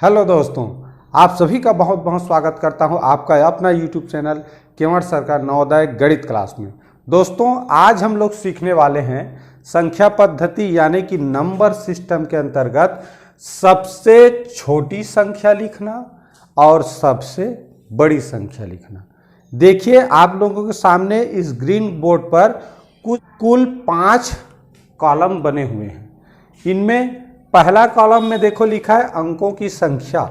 Hello दोस्तों, आप सभी का बहुत बहुत स्वागत करता हूं आपका अपना यूट्यूब चैनल केवट सरकार नवोदय गणित क्लास में। दोस्तों, आज हम लोग सीखने वाले हैं संख्या पद्धति यानी कि नंबर सिस्टम के अंतर्गत सबसे छोटी संख्या लिखना और सबसे बड़ी संख्या लिखना। देखिए, आप लोगों के सामने इस ग्रीन बोर्ड पर कुल 5 कॉलम बने हुए हैं। इनमें पहला कॉलम में देखो लिखा है अंकों की संख्या,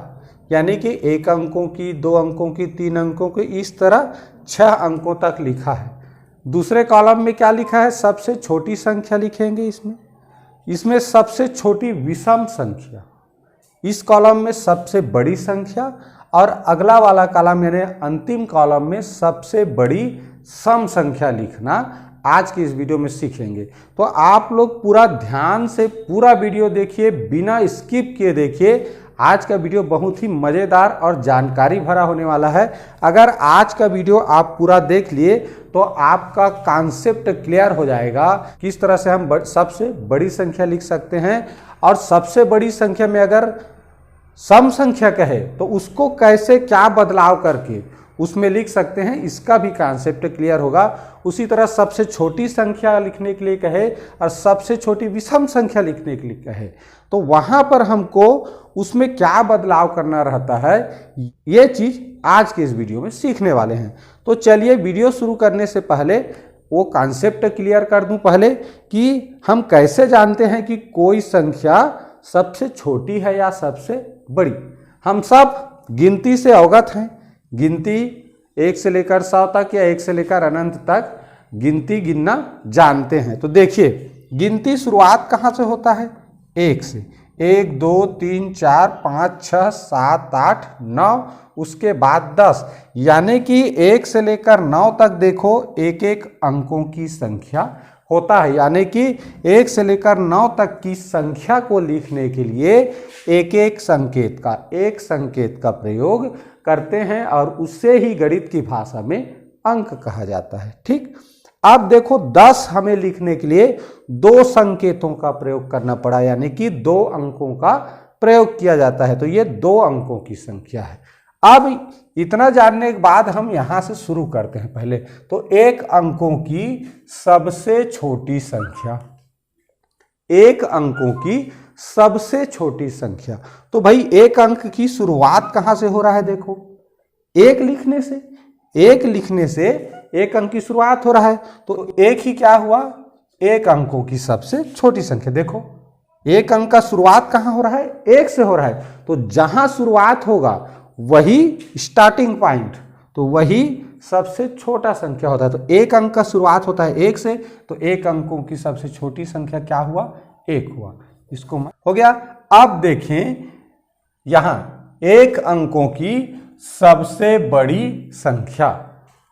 यानी कि 1 अंकों की, 2 अंकों की, 3 अंकों की, इस तरह 6 अंकों तक लिखा है। दूसरे कॉलम में क्या लिखा है? सबसे छोटी संख्या लिखेंगे। इसमें सबसे छोटी विषम संख्या। इस कॉलम में सबसे बड़ी संख्या और अगला वाला कॉलम यानी अंतिम कॉलम में सबसे बड़ी सम संख्या लिखना आज की इस वीडियो में सीखेंगे। तो आप लोग पूरा ध्यान से पूरा वीडियो देखिए, बिना स्किप किए देखिए। आज का वीडियो बहुत ही मज़ेदार और जानकारी भरा होने वाला है। अगर आज का वीडियो आप पूरा देख लिए तो आपका कॉन्सेप्ट क्लियर हो जाएगा, किस तरह से हम सबसे बड़ी संख्या लिख सकते हैं और सबसे बड़ी संख्या में अगर सम संख्या कहे तो उसको कैसे क्या बदलाव करके उसमें लिख सकते हैं, इसका भी कॉन्सेप्ट क्लियर होगा। उसी तरह सबसे छोटी संख्या लिखने के लिए कहे और सबसे छोटी विषम संख्या लिखने के लिए कहे तो वहां पर हमको उसमें क्या बदलाव करना रहता है, ये चीज आज के इस वीडियो में सीखने वाले हैं। तो चलिए, वीडियो शुरू करने से पहले वो कॉन्सेप्ट क्लियर कर दूं पहले कि हम कैसे जानते हैं कि कोई संख्या सबसे छोटी है या सबसे बड़ी। हम सब गिनती से अवगत हैं। गिनती 1 से लेकर 100 तक या 1 से लेकर अनंत तक गिनती गिनना जानते हैं। तो देखिए, गिनती शुरुआत कहाँ से होता है? 1 से। 1 2 3 4 5 6 7 8 9, उसके बाद 10, यानी कि 1 से लेकर 9 तक देखो एक एक अंकों की संख्या होता है। यानी कि 1 से लेकर 9 तक की संख्या को लिखने के लिए एक एक संकेत का प्रयोग करते हैं और उससे ही गणित की भाषा में अंक कहा जाता है। ठीक, अब देखो 10 हमें लिखने के लिए 2 संकेतों का प्रयोग करना पड़ा, यानी कि 2 अंकों का प्रयोग किया जाता है। तो ये 2 अंकों की संख्या है। अब इतना जानने के बाद हम यहां से शुरू करते हैं। पहले तो 1 अंकों की सबसे छोटी संख्या, 1 अंकों की सबसे छोटी संख्या। तो भाई 1 अंक की शुरुआत कहां से हो रहा है? देखो, 1 लिखने से 1 अंक की शुरुआत हो रहा है। तो 1 ही क्या हुआ? 1 अंकों की सबसे छोटी संख्या। देखो, 1 अंक का शुरुआत कहां हो रहा है? 1 से हो रहा है। तो जहां शुरुआत होगा वही स्टार्टिंग पॉइंट, तो वही सबसे छोटा संख्या होता है। तो 1 अंक का शुरुआत होता है 1 से, तो 1 अंकों की सबसे छोटी संख्या क्या हुआ? 1 हुआ। इसको हो गया। अब देखें यहां 1 अंकों की सबसे बड़ी संख्या,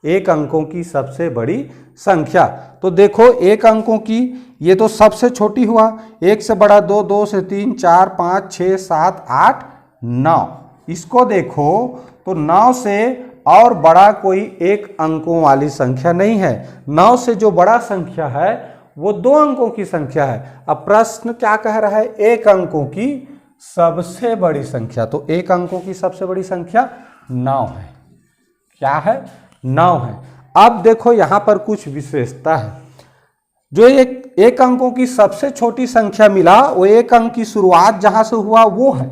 1 अंकों की सबसे बड़ी संख्या। तो देखो 1 अंकों की ये तो सबसे छोटी हुआ, 1 से बड़ा 2, 2 से 3, 4 5 6 7 8 9। इसको देखो तो 9 से और बड़ा कोई 1 अंकों वाली संख्या नहीं है। 9 से जो बड़ा संख्या है वो 2 अंकों की संख्या है। अब प्रश्न क्या कह रहा है? 1 अंकों की सबसे बड़ी संख्या। तो 1 अंकों की सबसे बड़ी संख्या 9 है। क्या है? 9 है। अब देखो यहां पर कुछ विशेषता है। जो एक अंकों की सबसे छोटी संख्या मिला, वो 1 अंक की शुरुआत जहां से हुआ वो है,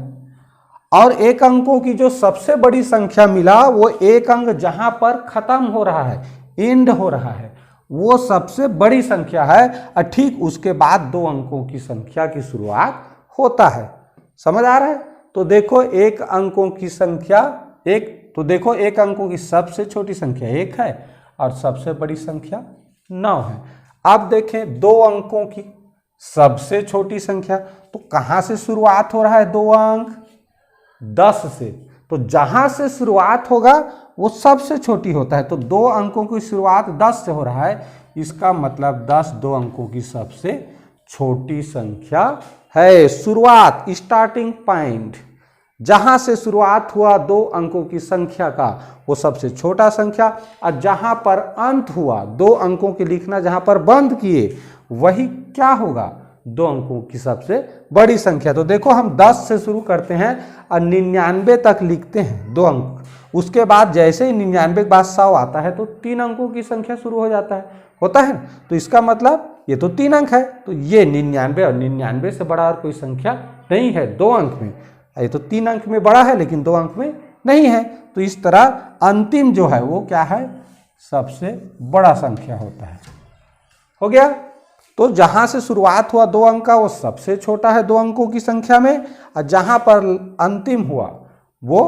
और 1 अंकों की जो सबसे बड़ी संख्या मिला वो 1 अंक जहां पर खत्म हो रहा है, एंड हो रहा है, वो सबसे बड़ी संख्या है। और ठीक उसके बाद 2 अंकों की संख्या की शुरुआत होता है। समझ आ रहा है? तो देखो 1 अंकों की संख्या 1, तो देखो 1 अंकों की सबसे छोटी संख्या 1 है और सबसे बड़ी संख्या 9 है। अब देखें 2 अंकों की सबसे छोटी संख्या, तो कहां से शुरुआत हो रहा है? 2 अंक 10 से। तो जहां से शुरुआत होगा वो सबसे छोटी होता है। तो 2 अंकों की शुरुआत 10 से हो रहा है, इसका मतलब 10 2 अंकों की सबसे छोटी संख्या है। शुरुआत, स्टार्टिंग पॉइंट, जहां से शुरुआत हुआ 2 अंकों की संख्या का वो सबसे छोटा संख्या, और जहां पर अंत हुआ 2 अंकों के लिखना जहां पर बंद किए वही क्या होगा? 2 अंकों की सबसे बड़ी संख्या। तो देखो हम 10 से शुरू करते हैं और 99 तक लिखते हैं 2 अंक, उसके बाद जैसे ही 99 के बाद 100 आता है तो 3 अंकों की संख्या शुरू हो जाता है, होता है। तो इसका मतलब ये तो 3 अंक है, तो ये 99 और 99 से बड़ा और कोई संख्या नहीं है 2 अंक में। ये तो 3 अंक में बड़ा है लेकिन 2 अंक में नहीं है। तो इस तरह अंतिम जो है वो क्या है, सबसे बड़ा संख्या होता है। हो गया। तो जहां से शुरुआत हुआ 2 अंक का वो सबसे छोटा है 2 अंकों की संख्या में, और जहां पर अंतिम हुआ वो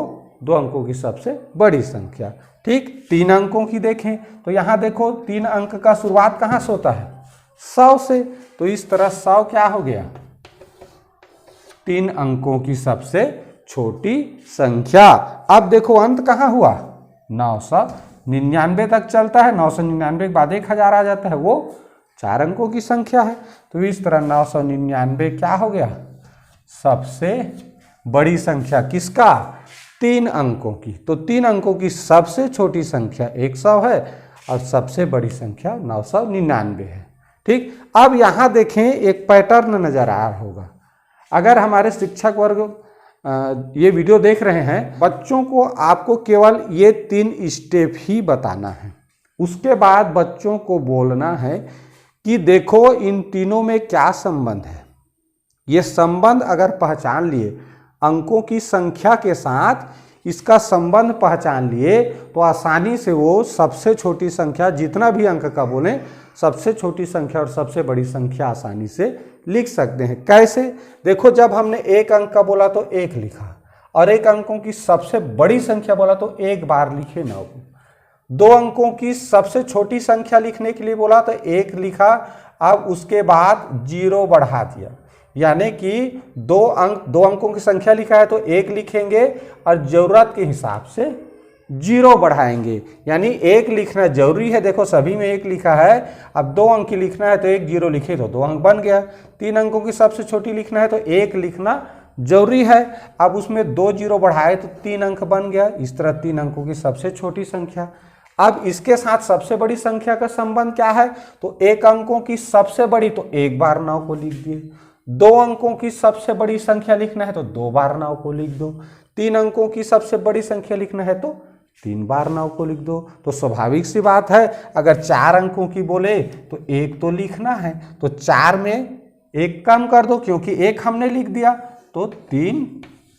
2 अंकों की सबसे बड़ी संख्या। ठीक, 3 अंकों की देखें तो यहां देखो 3 अंक का शुरुआत कहां से होता है, 100 से। तो इस तरह 100 क्या हो गया, 3 अंकों की सबसे छोटी संख्या। अब देखो अंत कहां हुआ, 999 तक चलता है, 999 के बाद 1000 आ जाता है, वो 4 अंकों की संख्या है। तो इस तरह 999 क्या हो गया, सबसे बड़ी संख्या किसका, 3 अंकों की। तो 3 अंकों की सबसे छोटी संख्या 100 है और सबसे बड़ी संख्या 999 है। ठीक, अब यहां देखें एक पैटर्न नजर आ रहा होगा। अगर हमारे शिक्षक वर्ग ये वीडियो देख रहे हैं, बच्चों को आपको केवल ये 3 स्टेप ही बताना है, उसके बाद बच्चों को बोलना है कि देखो इन तीनों में क्या संबंध है। ये संबंध अगर पहचान लिए, अंकों की संख्या के साथ इसका संबंध पहचान लिए, तो आसानी से वो सबसे छोटी संख्या, जितना भी अंक का बोलें, सबसे छोटी संख्या और सबसे बड़ी संख्या आसानी से लिख सकते हैं। कैसे, देखो जब हमने 1 अंक का बोला तो 1 लिखा, और 1 अंकों की सबसे बड़ी संख्या बोला तो 1 बार लिखे ना। 2 अंकों की सबसे छोटी संख्या लिखने के लिए बोला तो 1 लिखा, अब उसके बाद 0 बढ़ा दिया, यानी कि 2 अंकों की संख्या लिखा है तो 1 लिखेंगे और जरूरत के हिसाब से 0 बढ़ाएंगे, यानी 1 लिखना जरूरी है। देखो सभी में 1 लिखा है, अब 2 अंक की लिखना है तो 1 0 लिखे तो 2 अंक बन गया। 3 अंकों की सबसे छोटी लिखना है तो 1 लिखना जरूरी है, अब उसमें 2 0 बढ़ाए तो 3 अंक बन गया। इस तरह 3 अंकों की सबसे छोटी संख्या। अब इसके साथ सबसे बड़ी संख्या का संबंध क्या है, तो 1 अंकों की सबसे बड़ी तो 1 बार 9 को लिख दिए, 2 अंकों की सबसे बड़ी संख्या लिखना है तो 2 बार 9 को लिख दो, 3 अंकों की सबसे बड़ी संख्या लिखना है तो 3 बार 9 को लिख दो। तो स्वाभाविक सी बात है, अगर 4 अंकों की बोले तो 1 तो लिखना है, तो 4 में 1 कम कर दो, क्योंकि 1 हमने लिख दिया तो 3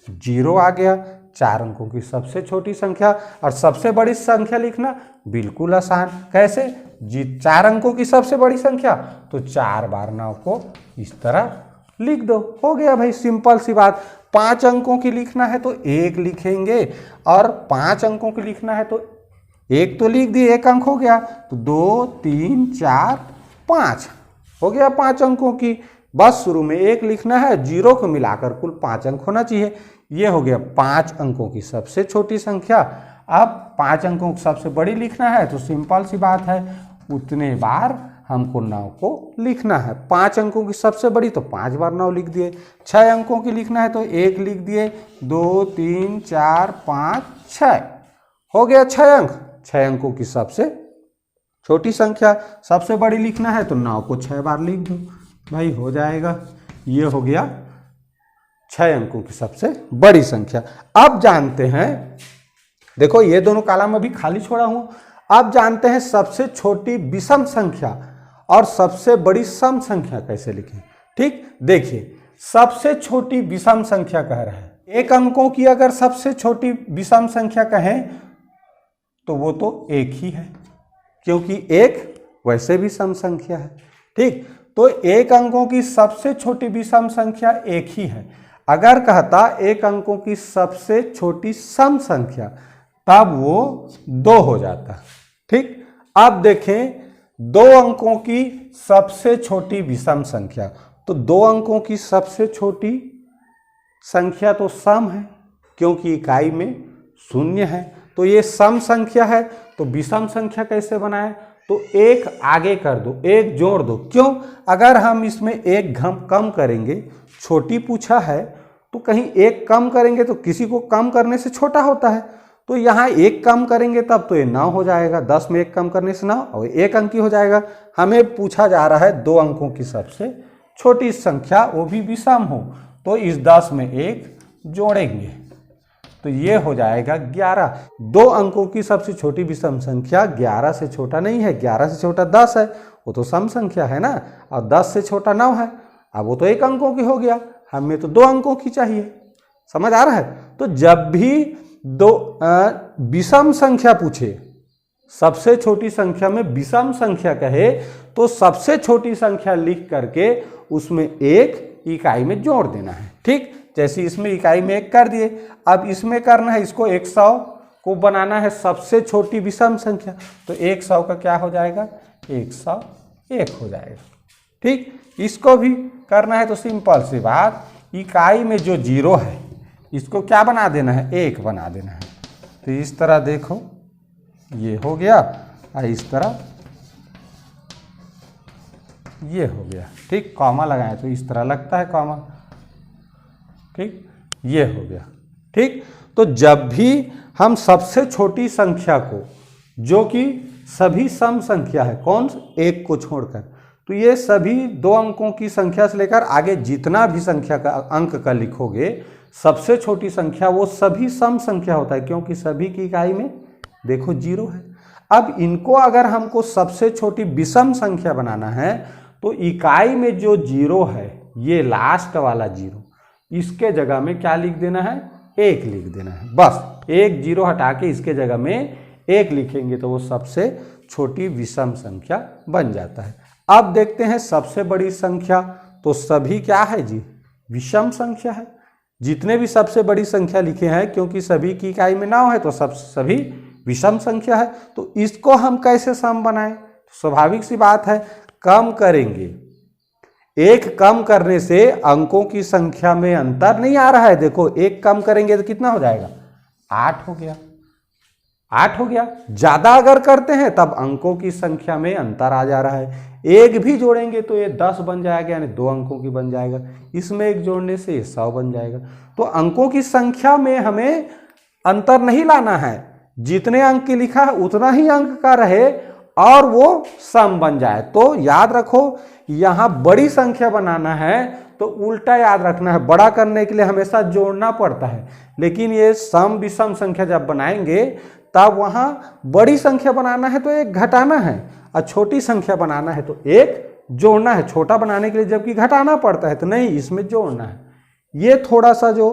0 आ गया। 4 अंकों की सबसे छोटी संख्या और सबसे बड़ी संख्या लिखना बिल्कुल आसान। कैसे, जी 4 अंकों की सबसे बड़ी संख्या तो 4 बार 9 को इस तरह लिख दो, हो गया भाई, सिंपल सी बात। 5 अंकों की लिखना है तो 1 लिखेंगे, और 5 अंकों की लिखना है तो 1 तो लिख दिए, 1 अंक हो गया, तो 2 3 4 5 हो गया 5 अंकों की। बस शुरू में 1 लिखना है, 0 को मिलाकर कुल 5 अंक होना चाहिए। ये हो गया 5 अंकों की सबसे छोटी संख्या। अब 5 अंकों की सबसे बड़ी लिखना है तो सिंपल सी बात है, उतने बार हमको 9 को लिखना है। 5 अंकों की सबसे बड़ी तो 5 बार 9 लिख दिए। 6 अंकों की लिखना है तो 1 लिख दिए, 2 3 4 5 6 हो गया 6 अंक। 6 अंकों की सबसे छोटी संख्या, सबसे बड़ी लिखना है तो 9 को 6 बार लिख दो भाई, हो जाएगा। ये हो गया 6 अंकों की सबसे बड़ी संख्या। अब जानते हैं, देखो ये दोनों कॉलम अभी खाली छोड़ा हूं, अब जानते हैं सबसे छोटी विषम संख्या और सबसे बड़ी सम संख्या कैसे लिखें। ठीक, देखिए सबसे छोटी विषम संख्या कह रहा है, 1 अंकों की अगर सबसे छोटी विषम संख्या कहें तो वो तो 1 ही है, क्योंकि 1 वैसे भी सम संख्या है। ठीक, तो 1 अंकों की सबसे छोटी विषम संख्या 1 ही है। अगर कहता 1 अंकों की सबसे छोटी सम संख्या, तब वो 2 हो जाता। ठीक, अब देखें 2 अंकों की सबसे छोटी विषम संख्या, तो 2 अंकों की सबसे छोटी संख्या तो सम है, क्योंकि इकाई में 0 है, तो ये सम संख्या है। तो विषम संख्या कैसे बनाए, तो 1 आगे कर दो, 1 जोड़ दो। क्यों, अगर हम इसमें 1 कम करेंगे, छोटी पूछा है तो कहीं 1 कम करेंगे तो किसी को कम करने से छोटा होता है, तो यहाँ 1 कम करेंगे तब तो ये 9 हो जाएगा। 10 में 1 कम करने से 9 और 1 अंक ही हो जाएगा। हमें पूछा जा रहा है 2 अंकों की सबसे छोटी संख्या वो भी विषम हो, तो इस 10 में 1 जोड़ेंगे तो ये हो जाएगा 11। 2 अंकों की सबसे छोटी विषम संख्या 11 से छोटा नहीं है, 11 से छोटा 10 है, वो तो सम संख्या है ना, और 10 से छोटा 9 है, अब वो तो 1 अंकों की हो गया, हमें तो 2 अंकों की चाहिए। समझ आ रहा है? तो जब भी विषम संख्या पूछे, सबसे छोटी संख्या में विषम संख्या कहे, तो सबसे छोटी संख्या लिख करके उसमें 1 इकाई में जोड़ देना है। ठीक, जैसे इसमें इकाई में 1 कर दिए, अब इसमें करना है, इसको 100 को बनाना है सबसे छोटी विषम संख्या, तो 100 का क्या हो जाएगा, 101 हो जाएगा। ठीक, इसको भी करना है तो सिंपल सी बात, इकाई में जो 0 है इसको क्या बना देना है, 1 बना देना है। तो इस तरह देखो ये हो गया, और इस तरह ये हो गया। ठीक, कॉमा लगाएं तो इस तरह लगता है कॉमा। ठीक, ये हो गया। ठीक, तो जब भी हम सबसे छोटी संख्या को, जो कि सभी सम संख्या है, कौन, 1 को छोड़कर, तो ये सभी 2 अंकों की संख्या से लेकर आगे जितना भी संख्या का अंक का लिखोगे, सबसे छोटी संख्या वो सभी सम संख्या होता है, क्योंकि सभी की इकाई में देखो 0 है। अब इनको अगर हमको सबसे छोटी विषम संख्या बनाना है, तो इकाई में जो 0 है, ये लास्ट वाला 0, इसके जगह में क्या लिख देना है, 1 लिख देना है। बस 1 0 हटा के इसके जगह में 1 लिखेंगे तो वो सबसे छोटी विषम संख्या बन जाता है। अब देखते हैं सबसे बड़ी संख्या, तो सभी क्या है जी, विषम संख्या है। जितने भी सबसे बड़ी संख्या लिखे हैं, क्योंकि सभी की इकाई में 9 है, तो सभी विषम संख्या है। तो इसको हम कैसे सम बनाएं? स्वाभाविक सी बात है, कम करेंगे। 1 कम करने से अंकों की संख्या में अंतर नहीं आ रहा है। देखो 1 कम करेंगे तो कितना हो जाएगा, 8 हो गया, 8 हो गया। ज्यादा अगर करते हैं तब अंकों की संख्या में अंतर आ जा रहा है। 1 भी जोड़ेंगे तो ये 10 बन जाएगा, यानी 2 अंकों की बन जाएगा। इसमें 1 जोड़ने से ये 100 बन जाएगा। तो अंकों की संख्या में हमें अंतर नहीं लाना है, जितने अंक की लिखा है उतना ही अंक का रहे और वो सम बन जाए। तो याद रखो, यहां बड़ी संख्या बनाना है तो उल्टा याद रखना है, बड़ा करने के लिए हमेशा जोड़ना पड़ता है, लेकिन ये सम विषम संख्या जब बनाएंगे तब वहां बड़ी संख्या बनाना है तो 1 घटाना है, और छोटी संख्या बनाना है तो 1 जोड़ना है। छोटा बनाने के लिए जबकि घटाना पड़ता है, तो नहीं, इसमें जोड़ना है। ये थोड़ा सा जो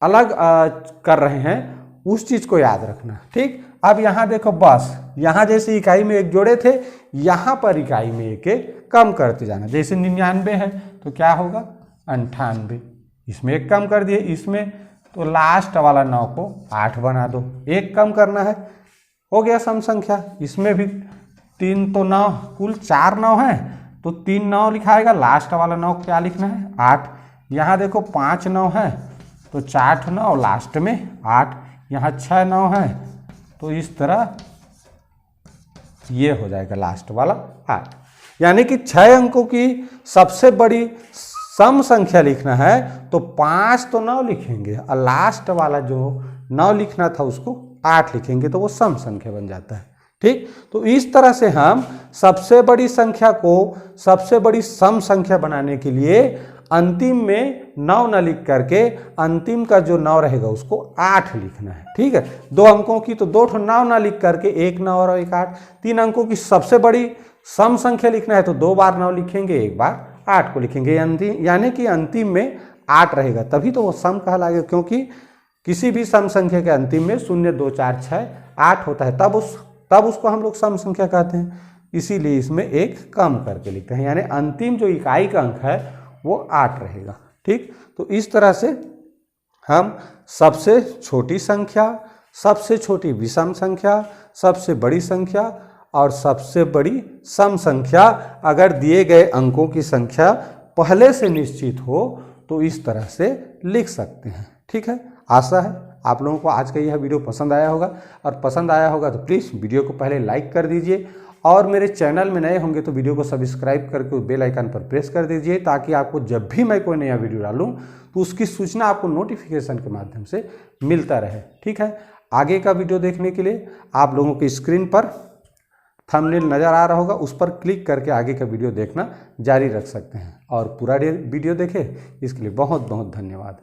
अलग कर रहे हैं उस चीज को याद रखना। ठीक, अब यहां देखो, बस यहां जैसे इकाई में 1 जोड़े थे, यहां पर इकाई में 1 कम करते जाना। जैसे 99 है तो क्या होगा, 98, इसमें 1 कम कर दिए, इसमें तो लास्ट वाला 9 को 8 बना दो, 1 कम करना है, हो गया सम संख्या। इसमें भी 3 तो 9, कुल 4 9 है, तो 3 9 लिखाएगा, लास्ट वाला 9 क्या लिखना है, 8। यहाँ देखो 5 9 है तो 4 9, लास्ट में 8। यहाँ 6 9 है तो इस तरह ये हो जाएगा लास्ट वाला 8। यानी कि 6 अंकों की सबसे बड़ी सम संख्या लिखना है तो 5 तो 9 लिखेंगे, और लास्ट वाला जो 9 लिखना था उसको 8 लिखेंगे, तो वो सम संख्या बन जाता है। ठीक, तो इस तरह से हम सबसे बड़ी संख्या को सबसे बड़ी सम संख्या बनाने के लिए अंतिम में 9 न लिख करके अंतिम का जो 9 रहेगा उसको 8 लिखना है। ठीक है, 2 अंकों की तो 2 9 न लिख करके 1 9 और 1 8। 3 अंकों की सबसे बड़ी सम संख्या लिखना है तो 2 बार 9 लिखेंगे, 1 बार 8 को लिखेंगे, यानी कि अंतिम में 8 रहेगा, तभी तो वो सम कहलाएगा। क्योंकि किसी भी सम संख्या के अंतिम में 0 2 4 6 8 होता है, तब उसको हम लोग सम संख्या कहते हैं। इसीलिए इसमें 1 कम करके लिखते हैं, यानी अंतिम जो इकाई का अंक है वो 8 रहेगा। ठीक, तो इस तरह से हम सबसे छोटी संख्या, सबसे छोटी विषम संख्या, सबसे बड़ी संख्या और सबसे बड़ी सम संख्या, अगर दिए गए अंकों की संख्या पहले से निश्चित हो तो इस तरह से लिख सकते हैं। ठीक है, आशा है आप लोगों को आज का यह वीडियो पसंद आया होगा, और पसंद आया होगा तो प्लीज़ वीडियो को पहले लाइक कर दीजिए, और मेरे चैनल में नए होंगे तो वीडियो को सब्सक्राइब करके बेल आइकन पर प्रेस कर दीजिए, ताकि आपको जब भी मैं कोई नया वीडियो डालूं तो उसकी सूचना आपको नोटिफिकेशन के माध्यम से मिलता रहे। ठीक है, आगे का वीडियो देखने के लिए आप लोगों की स्क्रीन पर थंबनेल नज़र आ रहा होगा, उस पर क्लिक करके आगे का वीडियो देखना जारी रख सकते हैं और पूरा वीडियो देखें। इसके लिए बहुत बहुत धन्यवाद।